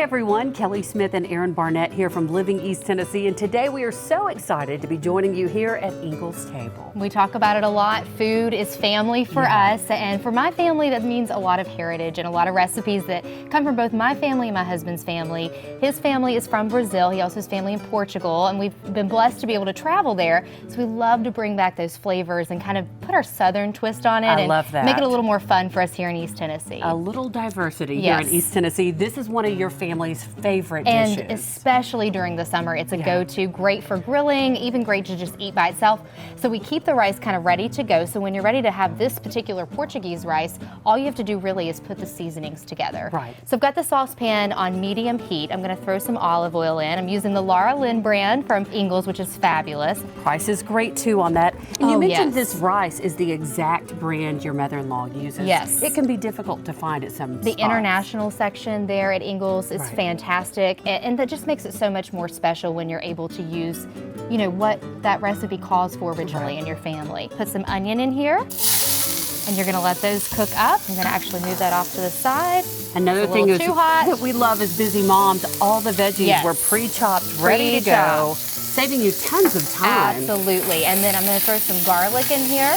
everyone, Kelly Smith and Erin Barnett here from Living East Tennessee, and today we are so excited to be joining you here at Ingles Table. We talk about it a lot. Food is family for us, and for my family that means a lot of heritage and a lot of recipes that come from both my family and my husband's family. His family is from Brazil. He also has family in Portugal, and we've been blessed to be able to travel there, so we love to bring back those flavors and kind of put our southern twist on it and love that. Make it a little more fun for us here in East Tennessee. A little diversity here in East Tennessee. This is one of your family's favorite dishes. And especially during the summer, it's a go-to, great for grilling, even great to just eat by itself. So we keep the rice kind of ready to go. So when you're ready to have this particular Portuguese rice, all you have to do really is put the seasonings together. Right. So I've got the saucepan on medium heat. I'm going to throw some olive oil in. I'm using the Laura Lynn brand from Ingles, which is fabulous. Price is great too on that. And you mentioned this rice is the exact brand your mother-in-law uses. Yes. It can be difficult to find at some spots. The international section there at Ingles is fantastic, and that just makes it so much more special when you're able to use, you know, what that recipe calls for originally in your family. Put some onion in here, and you're gonna let those cook up. I'm gonna actually move that off to the side. Another thing that we love as busy moms, all the veggies were pre-chopped, ready to go, saving you tons of time. Absolutely, and then I'm gonna throw some garlic in here.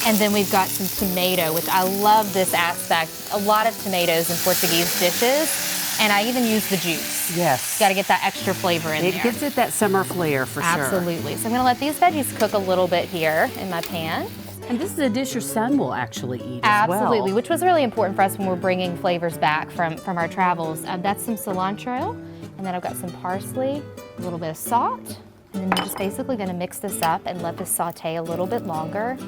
And then we've got some tomato, which I love this aspect. A lot of tomatoes in Portuguese dishes, and I even use the juice. Yes. Got to get that extra flavor in there. It gives it that summer flair for sure. Absolutely. So I'm going to let these veggies cook a little bit here in my pan. And this is a dish your son will actually eat as well. Absolutely, which was really important for us when we're bringing flavors back from our travels. That's some cilantro, and then I've got some parsley, a little bit of salt, and then you're just basically going to mix this up and let this saute a little bit longer.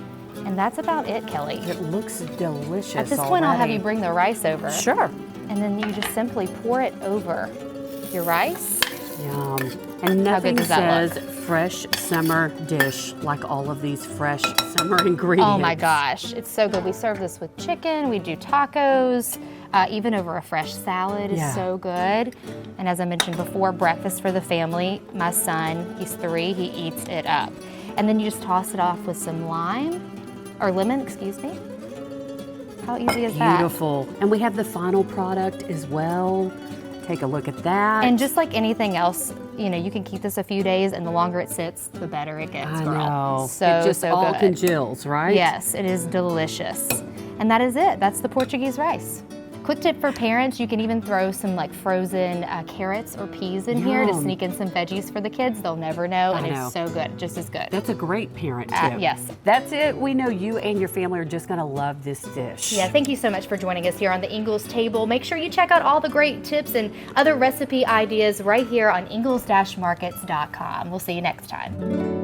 And that's about it, Kelly. It looks delicious. At this point, I'll have you bring the rice over. Sure. And then you just simply pour it over your rice. Yum. And nothing says fresh summer dish like all of these fresh summer ingredients. Oh my gosh, it's so good. We serve this with chicken, we do tacos, even over a fresh salad is so good. And as I mentioned before, breakfast for the family. My son, he's 3, he eats it up. And then you just toss it off with some lime. Or lemon, excuse me. How easy is that? Beautiful. And we have the final product as well. Take a look at that. And just like anything else, you know, you can keep this a few days, and the longer it sits, the better it gets, girl. I know. So, it just all congeals, right? Yes, it is delicious. And that is it. That's the Portuguese rice. Quick tip for parents, you can even throw some like frozen carrots or peas in here to sneak in some veggies for the kids. They'll never know, and it's so good, just as good. That's a great parent tip. Yes. That's it. We know you and your family are just going to love this dish. Yeah, thank you so much for joining us here on the Ingles Table. Make sure you check out all the great tips and other recipe ideas right here on ingles-markets.com. We'll see you next time.